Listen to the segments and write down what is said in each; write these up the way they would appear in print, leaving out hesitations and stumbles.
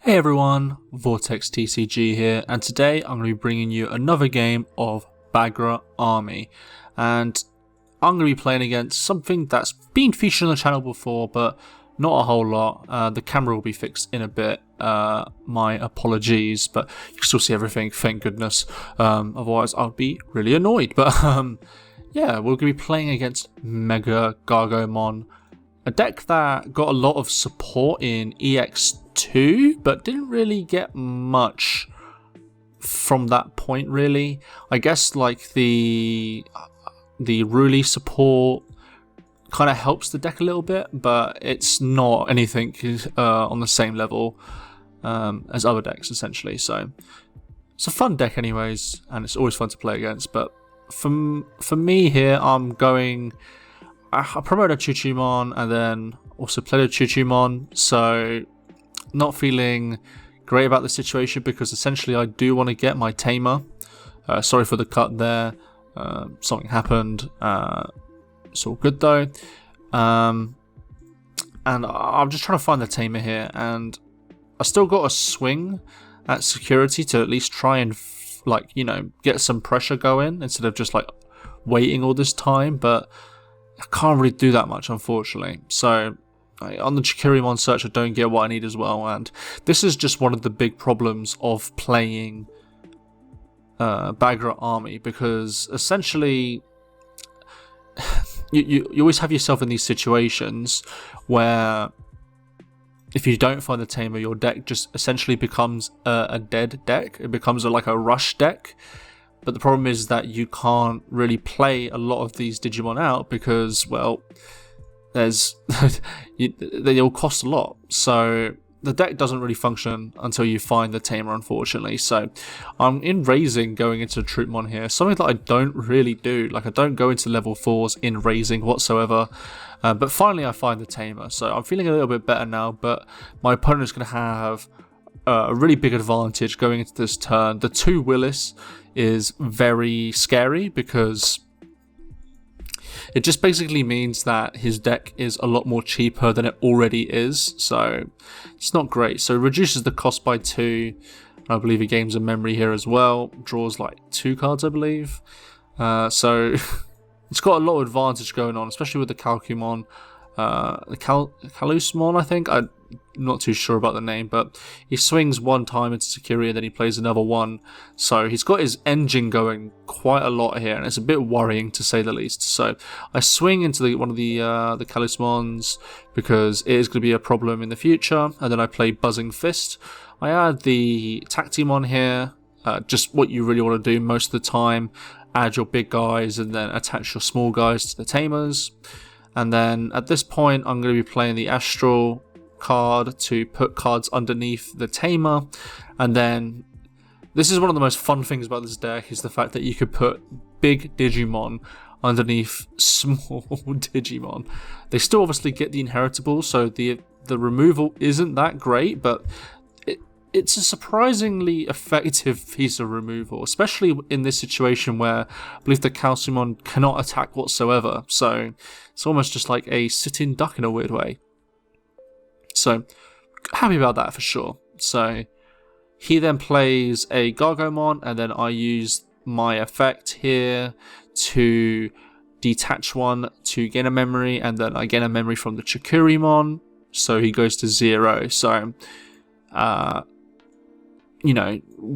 Hey everyone, Vortex TCG here, and today I'm going to be bringing you another game of Bagra Army, and I'm going to be playing against something that's been featured on the channel before, but not a whole lot. The camera will be fixed in a bit, my apologies, but you can still see everything, thank goodness, otherwise I'll be really annoyed. But yeah, we're going to be playing against MegaGargomon, a deck that got a lot of support in EX2, but didn't really get much from that point, really. I guess like the Ruli support kind of helps the deck a little bit, but it's not anything on the same level as other decks, essentially. So it's a fun deck anyways, and it's always fun to play against. But for me here, I promoted Digimon and then also played a Digimon, so not feeling great about the situation because essentially I do want to get my tamer. Sorry for the cut there, something happened, it's all good though. And I'm just trying to find the tamer here, and I still got a swing at security to at least try and get some pressure going instead of just like waiting all this time, but I can't really do that much, unfortunately. So on the Digimon search, I don't get what I need as well, and this is just one of the big problems of playing Bagra Army, because essentially you always have yourself in these situations where if you don't find the tamer, your deck just essentially becomes a dead deck. It becomes like a rush deck. But the problem is that you can't really play a lot of these Digimon out because, well, they all cost a lot. So the deck doesn't really function until you find the tamer, unfortunately. So I'm in raising going into Troopmon here, something that I don't really do. Like, I don't go into level 4s in raising whatsoever. But finally I find the tamer. So I'm feeling a little bit better now, but my opponent is going to have a really big advantage going into this turn. The 2 Willis is very scary because it just basically means that his deck is a lot more cheaper than it already is, so it's not great. So it reduces the cost by 2. I believe he gains a memory here as well, draws like 2 cards, I believe. So it's got a lot of advantage going on, especially with the Calcumon. The Calusmon, I think. I'm not too sure about the name, but he swings one time into security and then he plays another one. So he's got his engine going quite a lot here, and it's a bit worrying to say the least. So I swing into one of the Calusmons because it is going to be a problem in the future, and then I play Buzzing Fist. I add the Tactimon here, just what you really want to do most of the time. Add your big guys and then attach your small guys to the tamers. And then at this point, I'm going to be playing the Astral card to put cards underneath the tamer. And then this is one of the most fun things about this deck, is the fact that you could put big Digimon underneath small Digimon. They still obviously get the inheritable, so the removal isn't that great, but it's a surprisingly effective piece of removal, especially in this situation where I believe the Calcumon cannot attack whatsoever. So it's almost just like a sitting duck in a weird way. So happy about that for sure. So he then plays a Gargomon, and then I use my effect here to detach one to gain a memory, and then I gain a memory from the Chikurimon, so he goes to 0. So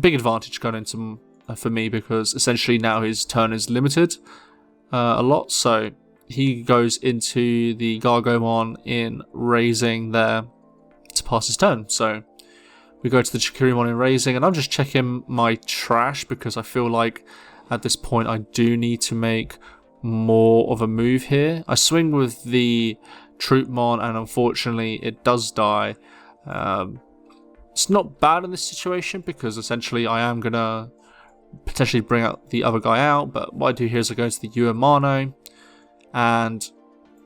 big advantage going into for me, because essentially now his turn is limited a lot. So he goes into the Gargomon in raising there to pass his turn. So we go to the Chikurimon in raising, and I'm just checking my trash because I feel like at this point I do need to make more of a move here. I swing with the Troopmon, and unfortunately it does die. It's not bad in this situation because essentially I am going to potentially bring out the other guy out, but what I do here is I go into the Uemano, and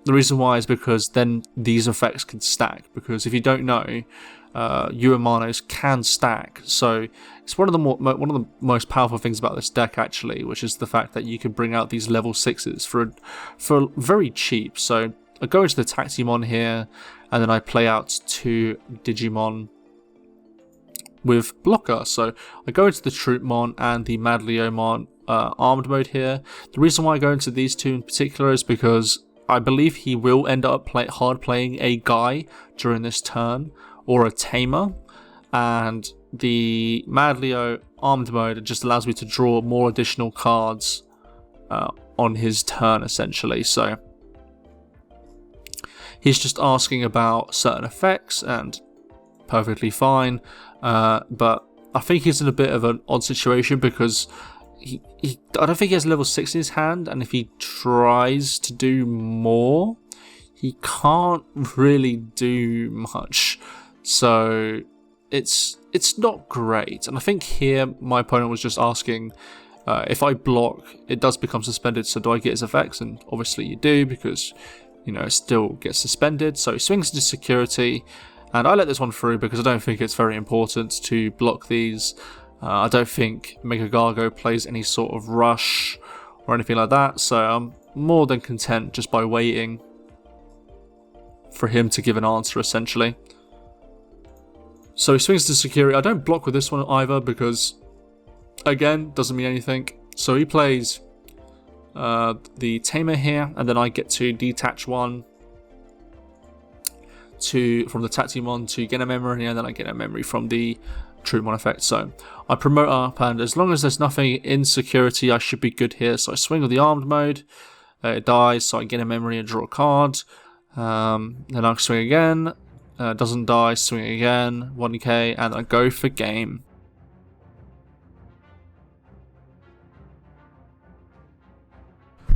the reason why is because then these effects can stack, because if you don't know, Uemanos can stack. So it's one of the most powerful things about this deck, actually, which is the fact that you can bring out these level 6s for very cheap. So I go into the Tactimon here, and then I play out 2 Digimon with blocker. So I go into the Troopmon and the Madleomon armed mode here. The reason why I go into these two in particular is because I believe he will end up hard playing a guy during this turn, or a tamer, and the Madleo armed mode just allows me to draw more additional cards on his turn, essentially. So he's just asking about certain effects, and perfectly fine, but I think he's in a bit of an odd situation because I don't think he has level 6 in his hand, and if he tries to do more, he can't really do much. So it's not great. And I think here my opponent was just asking, if I block, it does become suspended, so do I get his effects? And obviously you do, because it still gets suspended. So he swings into security, and I let this one through because I don't think it's very important to block these. I don't think MegaGargo plays any sort of rush or anything like that, so I'm more than content just by waiting for him to give an answer, essentially. So he swings to security. I don't block with this one either because, again, doesn't mean anything. So he plays the Tamer here, and then I get to detach one from the Tatsumon to get a memory, and then I get a memory from the Troopmon effect. So I promote up, and as long as there's nothing in security, I should be good here. So I swing with the armed mode, it dies, so I get a memory and draw a card. Then I swing again, doesn't die, swing again, 1k, and I go for game.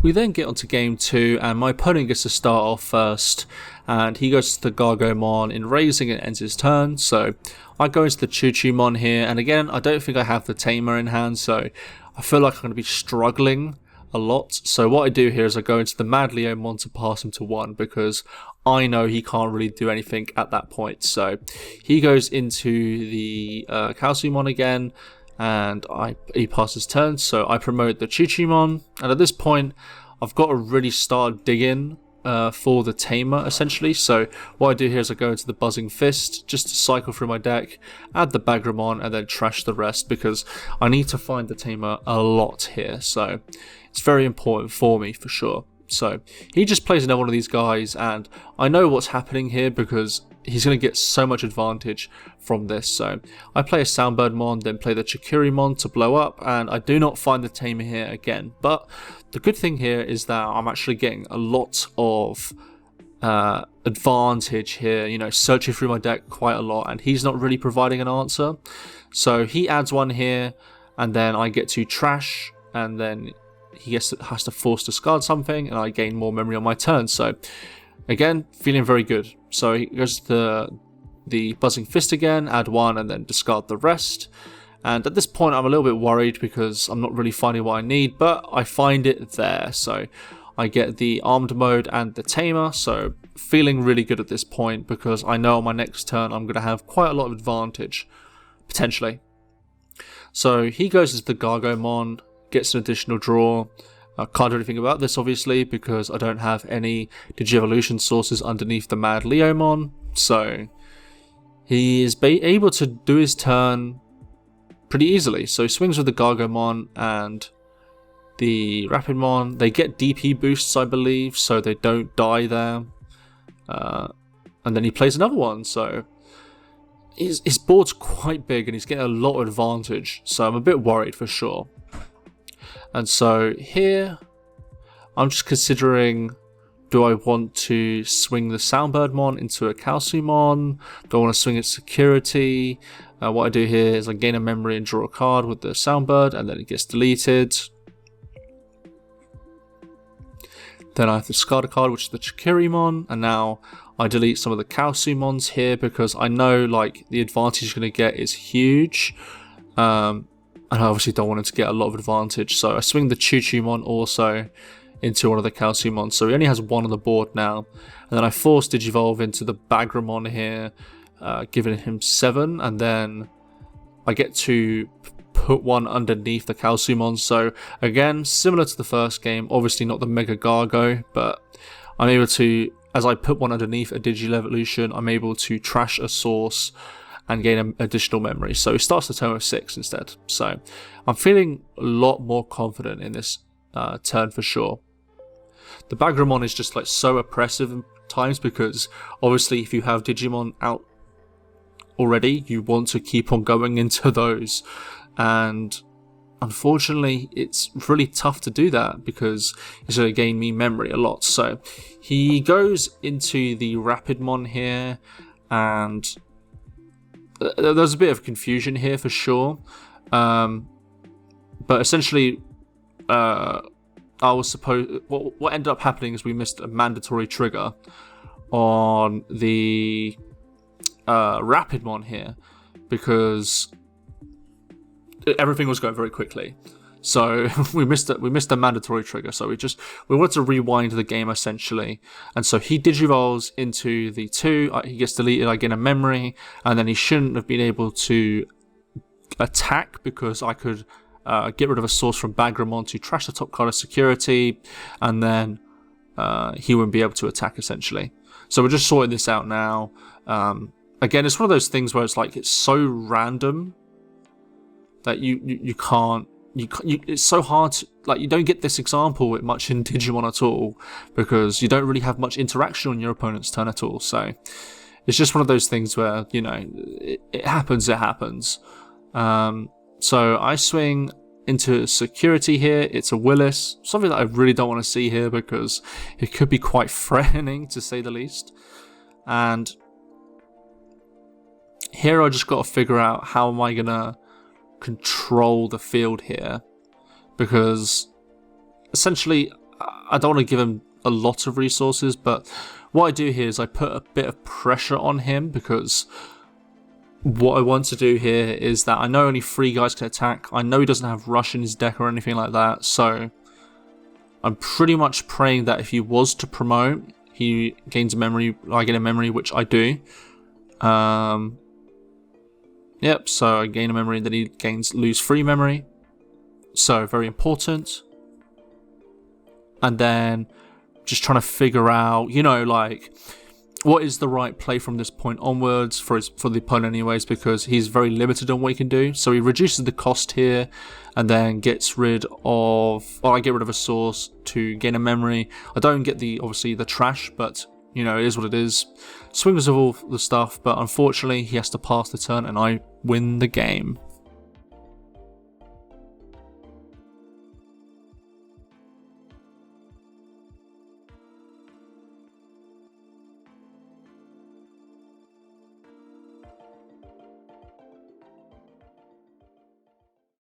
We then get onto game 2, and my opponent gets to start off first, and he goes to the Gargomon in raising and ends his turn. So I go into the Choo-Choo-Mon here, and again, I don't think I have the Tamer in hand, so I feel like I'm going to be struggling a lot. So what I do here is I go into the Madleomon to pass him to 1, because I know he can't really do anything at that point. So he goes into the Calciumon again, and he passes turn, so I promote the Choo-Choo-Mon, and at this point I've got to really start digging for the Tamer, essentially. So what I do here is I go into the Buzzing Fist just to cycle through my deck, add the Bagramon, and then trash the rest, because I need to find the Tamer a lot here, so it's very important for me for sure. So he just plays another one of these guys, and I know what's happening here because he's going to get so much advantage from this. So I play a Soundbirdmon, then play the Chikurimon to blow up, and I do not find the Tamer here again. But the good thing here is that I'm actually getting a lot of advantage here, searching through my deck quite a lot, and he's not really providing an answer. So he adds one here, and then I get to trash, and then he has to force discard something, and I gain more memory on my turn. So again, feeling very good. So he goes to the Buzzing Fist again, add one, and then discard the rest. And at this point, I'm a little bit worried because I'm not really finding what I need, but I find it there. So I get the armed mode and the Tamer. So feeling really good at this point because I know on my next turn I'm going to have quite a lot of advantage, potentially. So he goes as the Gargomon, gets an additional draw. I can't do anything about this, obviously, because I don't have any Digievolution sources underneath the Madleomon. So he is able to do his turn pretty easily. So he swings with the Gargomon and the Rapidmon. They get DP boosts, I believe, so they don't die there. And then he plays another one. So his board's quite big and he's getting a lot of advantage. So I'm a bit worried for sure. And so here, I'm just considering, do I want to swing the Soundbirdmon into a Calciumon? Do I want to swing its security? What I do here is I gain a memory and draw a card with the Soundbird, and then it gets deleted. Then I have to discard a card, which is the Chikurimon, and now I delete some of the Calciumons here because I know the advantage you're going to get is huge. And I obviously don't want him to get a lot of advantage, so I swing the Choo-Choo-Mon also into one of the Calciumons, so he only has one on the board now. And then I force Digivolve into the Bagramon here, giving him 7, and then I get to put one underneath the Calciumon. So again, similar to the first game, obviously not the MegaGargo, but I'm able to, as I put one underneath a Digievolution, I'm able to trash a source and gain an additional memory. So he starts the turn with 6 instead. So I'm feeling a lot more confident in this turn for sure. The Bagramon is just like so oppressive at times because obviously if you have Digimon out already, you want to keep on going into those, and unfortunately it's really tough to do that because it's going to gain me memory a lot. So he goes into the Rapidmon here, and there's a bit of confusion here for sure, but essentially I was supposed what ended up happening is we missed a mandatory trigger on the Rapidmon here because everything was going very quickly. So we missed a mandatory trigger. So we wanted to rewind the game essentially, and so he digivolves into the 2. He gets deleted. I gain a memory, and then he shouldn't have been able to attack because I could get rid of a source from Bagramon to trash the top card of security, and then he wouldn't be able to attack essentially. So we're just sorting this out now. Again, it's one of those things where it's like it's so random that you can't. It's so hard to, like, you don't get this example much in Digimon at all because you don't really have much interaction on your opponent's turn at all. So it's just one of those things where, you know, it happens. So I swing into security here. It's a Willis, something that I really don't want to see here because it could be quite threatening to say the least. And here I just got to figure out how am I going to control the field here, because essentially I don't want to give him a lot of resources, but what I do here is I put a bit of pressure on him because what I want to do here is that I know only 3 guys can attack. I know he doesn't have rush in his deck or anything like that, so I'm pretty much praying that if he was to promote, he gains a memory, I get a memory, which I do. Yep, so I gain a memory, then he lose 3 memory. So very important. And then just trying to figure out, you know, like, what is the right play from this point onwards for the opponent anyways, because he's very limited on what he can do. So he reduces the cost here and then gets rid of, well, I get rid of a source to gain a memory. I don't get obviously the trash, but you know, it is what it is. Swings of all the stuff, but unfortunately he has to pass the turn and I win the game.